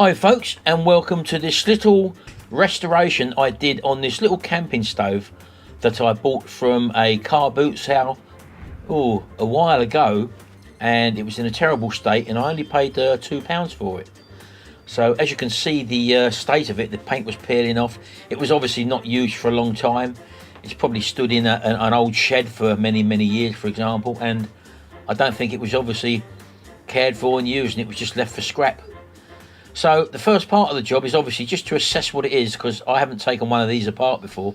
Hi folks, and welcome to this little restoration I did on this little camping stove that I bought from a car boot sale a while ago, and it was in a terrible state and I only paid £2 for it. So as you can see, the state of it, the paint was peeling off. It was obviously not used for a long time. It's probably stood in an old shed for many years, for example, and I don't think it was obviously cared for and used, and it was just left for scrap. So the first part of the job is obviously just to assess what it is, because I haven't taken one of these apart before.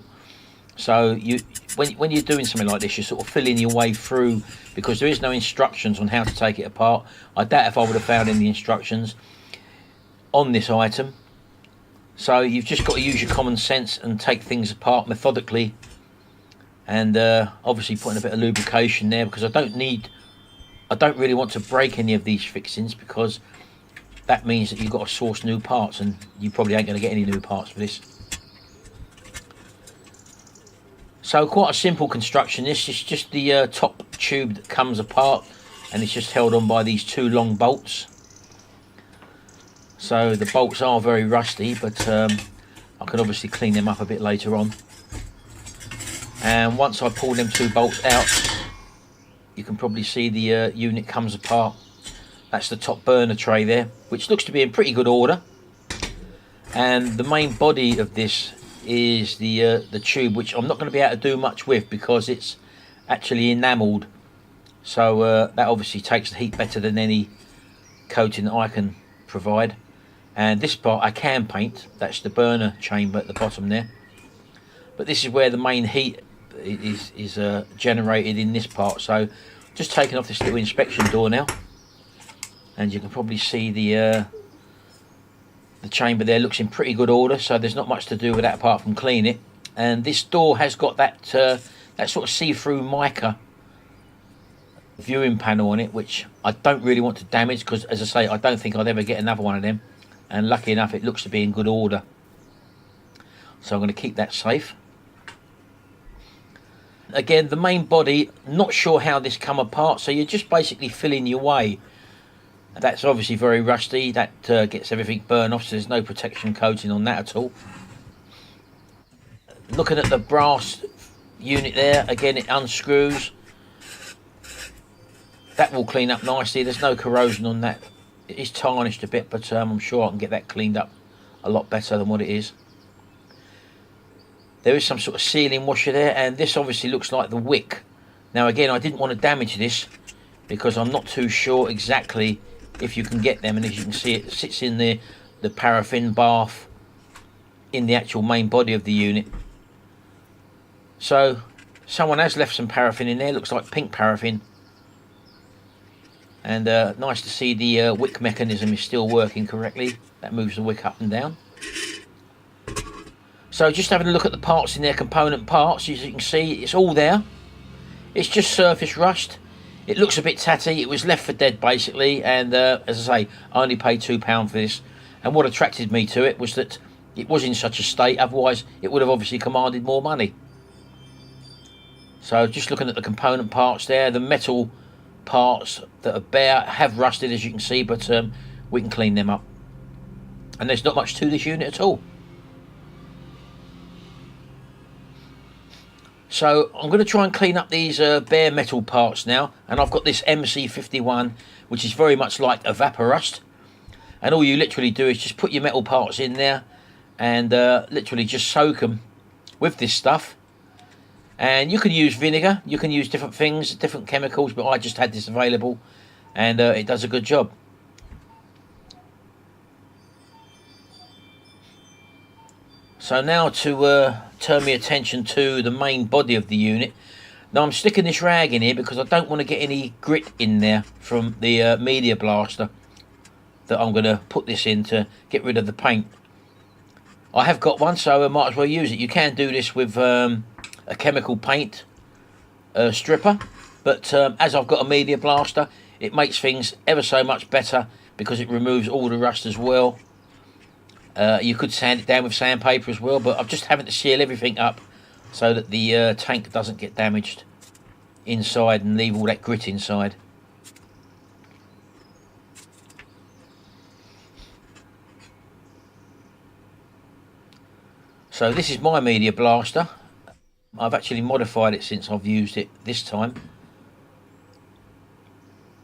So when you're doing something like this, you're sort of feeling your way through, because there is no instructions on how to take it apart. I doubt if I would have found any instructions on this item. So you've just got to use your common sense and take things apart methodically, and obviously putting a bit of lubrication there, because I don't really want to break any of these fixings, because that means that you've got to source new parts, and you probably ain't going to get any new parts for this. So quite a simple construction. This is just the top tube that comes apart, and it's just held on by these two long bolts. So the bolts are very rusty, but I can obviously clean them up a bit later on. And once I pull them two bolts out, you can probably see the unit comes apart. That's the top burner tray there, which looks to be in pretty good order. And the main body of this is the tube, which I'm not going to be able to do much with because it's actually enamelled. So that obviously takes the heat better than any coating that I can provide. And this part I can paint. That's the burner chamber at the bottom there. But this is where the main heat is generated, in this part. So just taking off this little inspection door now. And you can probably see the chamber there looks in pretty good order, so there's not much to do with that apart from clean it. And this door has got that sort of see-through mica viewing panel on it, which I don't really want to damage, because as I say, I don't think I'd ever get another one of them. And lucky enough, it looks to be in good order, so I'm going to keep that safe. Again, the main body, not sure how this come apart, so you're just basically filling your way. That's obviously very rusty. That gets everything burned off, so there's no protection coating on that at all. Looking at the brass unit there, again, it unscrews. That will clean up nicely. There's no corrosion on that. It is tarnished a bit, but I'm sure I can get that cleaned up a lot better than what it is. There is some sort of sealing washer there, and this obviously looks like the wick. Now again, I didn't want to damage this because I'm not too sure exactly if you can get them, and as you can see, it sits in the paraffin bath in the actual main body of the unit. So someone has left some paraffin in there. Looks like pink paraffin. And nice to see the wick mechanism is still working correctly. That moves the wick up and down. So just having a look at the parts in their component parts, as you can see, it's all there. It's just surface rust. It looks a bit tatty. It was left for dead basically, and as I say, I only paid £2 for this. And what attracted me to it was that it was in such a state, otherwise it would have obviously commanded more money. So just looking at the component parts there, the metal parts that are bare have rusted, as you can see, but we can clean them up. And there's not much to this unit at all. So I'm going to try and clean up these bare metal parts now, and I've got this MC51, which is very much like a Vaporust, and all you literally do is just put your metal parts in there and literally just soak them with this stuff. And you can use vinegar, you can use different things, different chemicals, but I just had this available, and it does a good job. So now to turn my attention to the main body of the unit. Now I'm sticking this rag in here because I don't want to get any grit in there from the media blaster that I'm going to put this in to get rid of the paint. I have got one, so I might as well use it. You can do this with a chemical paint stripper, but as I've got a media blaster, it makes things ever so much better because it removes all the rust as well. You could sand it down with sandpaper as well, but I'm just having to seal everything up so that the tank doesn't get damaged inside and leave all that grit inside. So this is my media blaster. I've actually modified it since I've used it this time,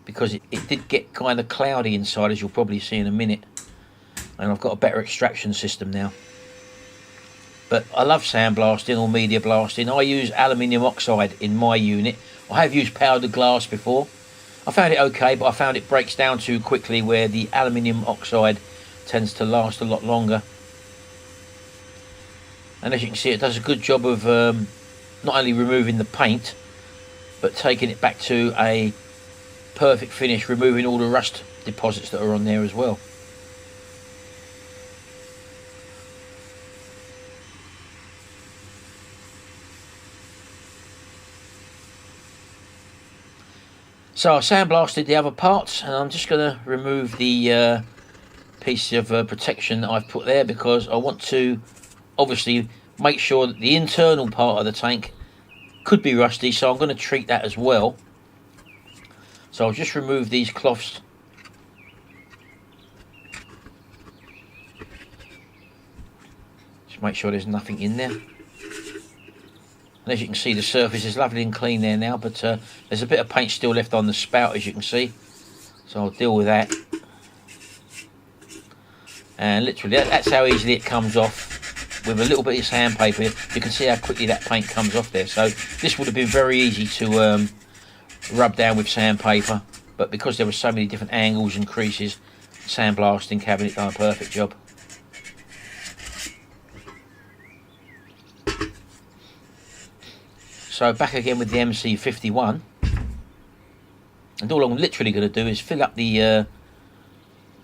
because it did get kind of cloudy inside, as you'll probably see in a minute, and I've got a better extraction system now. But I love sandblasting or media blasting. I use aluminium oxide in my unit. I have used powdered glass before. I found it okay, but I found it breaks down too quickly, where the aluminium oxide tends to last a lot longer. And as you can see, it does a good job of not only removing the paint, but taking it back to a perfect finish, removing all the rust deposits that are on there as well. So I sandblasted the other parts, and I'm just going to remove the piece of protection that I've put there, because I want to obviously make sure that the internal part of the tank could be rusty, so I'm going to treat that as well. So I'll just remove these cloths. Just make sure there's nothing in there. And as you can see, the surface is lovely and clean there now, but there's a bit of paint still left on the spout, as you can see. So I'll deal with that. And literally, that's how easily it comes off. With a little bit of sandpaper, you can see how quickly that paint comes off there. So this would have been very easy to rub down with sandpaper, but because there were so many different angles and creases, sandblasting cabinet done a perfect job. So back again with the MC51, and all I'm literally going to do is fill up the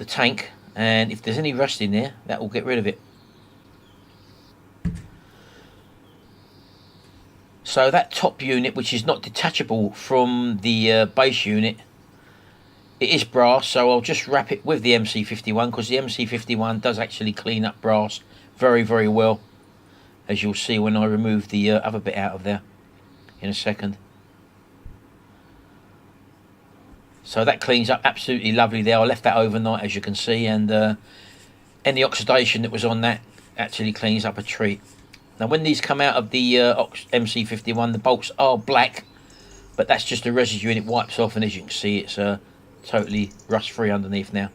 tank, and if there's any rust in there, that will get rid of it. So that top unit, which is not detachable from the base unit, it is brass, so I'll just wrap it with the MC51, because the MC51 does actually clean up brass very, very well, as you'll see when I remove the other bit out of there in a second. So that cleans up absolutely lovely there. I left that overnight, as you can see, and any oxidation that was on that actually cleans up a treat. Now when these come out of the MC51, the bolts are black, but that's just a residue and it wipes off, and as you can see, it's totally rust free underneath now.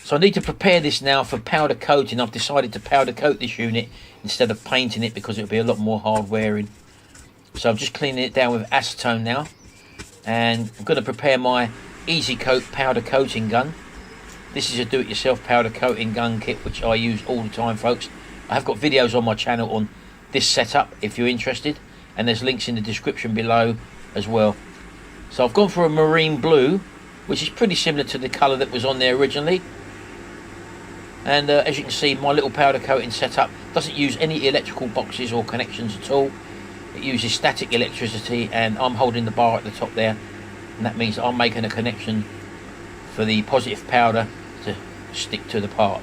So I need to prepare this now for powder coating. I've decided to powder coat this unit instead of painting it, because it'll be a lot more hard wearing. So I'm just cleaning it down with acetone now, and I'm going to prepare my Easy Coat powder coating gun. This is a do-it-yourself powder coating gun kit, which I use all the time, folks. I have got videos on my channel on this setup if you're interested, and there's links in the description below as well. So I've gone for a marine blue, which is pretty similar to the colour that was on there originally. And as you can see, my little powder coating setup doesn't use any electrical boxes or connections at all. It uses static electricity, and I'm holding the bar at the top there, and that means I'm making a connection for the positive powder to stick to the part.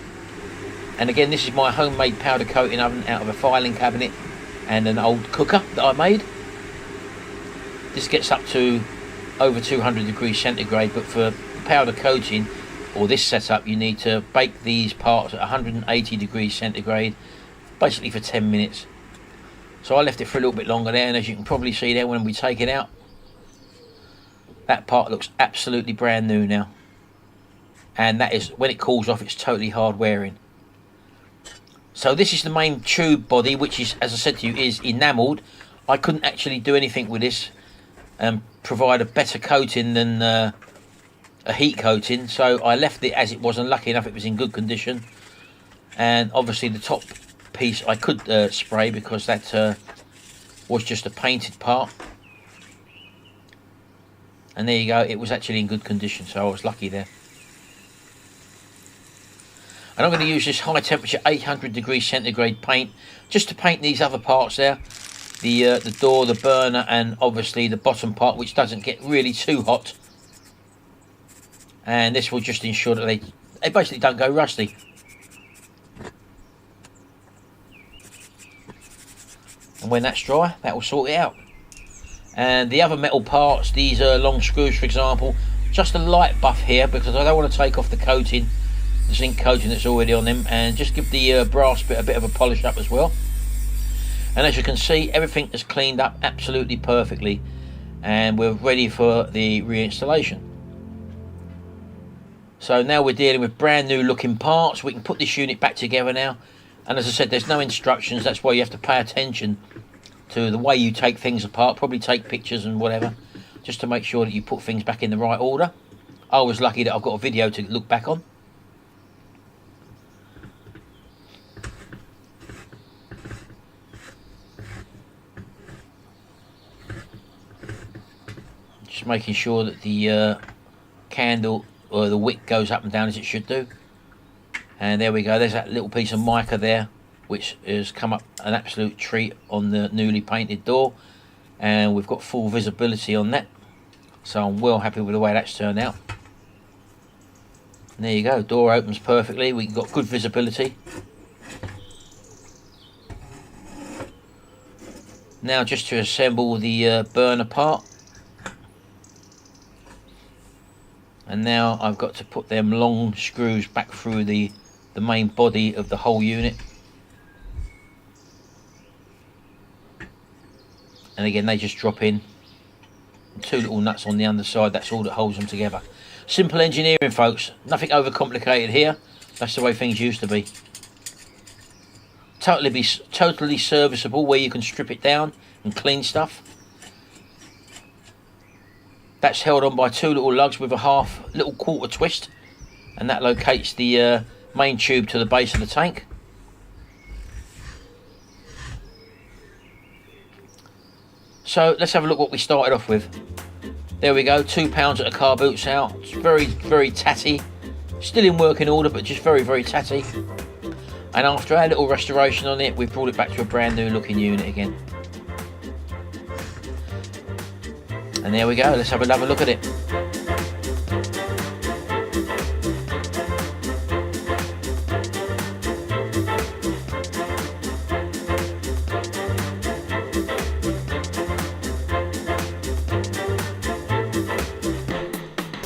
And again, this is my homemade powder coating oven out of a filing cabinet and an old cooker that I made. This gets up to over 200 degrees centigrade, but for powder coating or this setup, you need to bake these parts at 180 degrees centigrade, basically for 10 minutes. So I left it for a little bit longer there, and as you can probably see there, when we take it out, that part looks absolutely brand new now. And that is, when it cools off, it's totally hard wearing. So this is the main tube body, which is, as I said to you, is enamelled. I couldn't actually do anything with this and provide a better coating than a heat coating, so I left it as it was, and lucky enough it was in good condition. And obviously the top piece I could spray, because that was just a painted part. And there you go, it was actually in good condition, so I was lucky there. And I'm going to use this high temperature 800 degrees centigrade paint just to paint these other parts there, the door, the burner, and obviously the bottom part, which doesn't get really too hot. And this will just ensure that they basically don't go rusty. And when that's dry, that will sort it out. And the other metal parts, these long screws for example, just a light buff here, because I don't want to take off the coating zinc coating that's already on them, and just give the brass bit a bit of a polish up as well. And as you can see, everything is cleaned up absolutely perfectly, and we're ready for the reinstallation. So now we're dealing with brand new looking parts. We can put this unit back together now, and as I said, there's no instructions. That's why you have to pay attention to the way you take things apart, probably take pictures and whatever, just to make sure that you put things back in the right order. I was lucky that I've got a video to look back on. Just making sure that the candle or the wick goes up and down as it should do. And there we go, there's that little piece of mica there, which has come up an absolute treat on the newly painted door, and we've got full visibility on that, so I'm well happy with the way that's turned out. And there you go, door opens perfectly, we've got good visibility. Now just to assemble the burner part. And now I've got to put them long screws back through the main body of the whole unit. And again, they just drop in. And 2 little nuts on the underside, that's all that holds them together. Simple engineering, folks. Nothing overcomplicated here. That's the way things used to be. Totally serviceable, where you can strip it down and clean stuff. That's held on by 2 little lugs with a little quarter twist, and that locates the main tube to the base of the tank. So let's have a look what we started off with. There we go, 2 pounds at a car boot sale. It's very, very tatty. Still in working order, but just very, very tatty. And after our little restoration on it, we've brought it back to a brand new looking unit again. And there we go, let's have another look at it.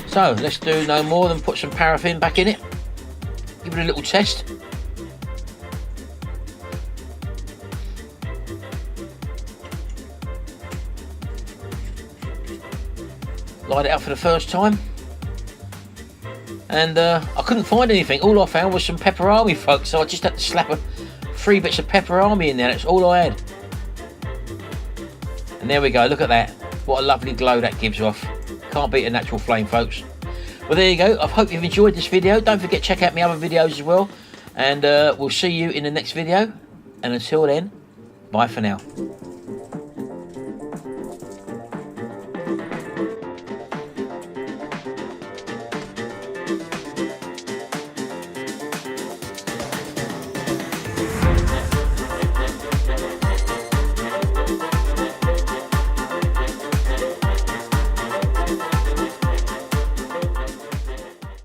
So let's do no more than put some paraffin back in it. Give it a little test. Light it up for the first time, and I couldn't find anything. All I found was some pepperami, folks, so I just had to slap 3 bits of pepperami in there. That's all I had. And there we go, look at that. What a lovely glow that gives off. Can't beat a natural flame, folks. Well, there you go. I hope you've enjoyed this video. Don't forget, check out my other videos as well, and we'll see you in the next video, and until then, bye for now.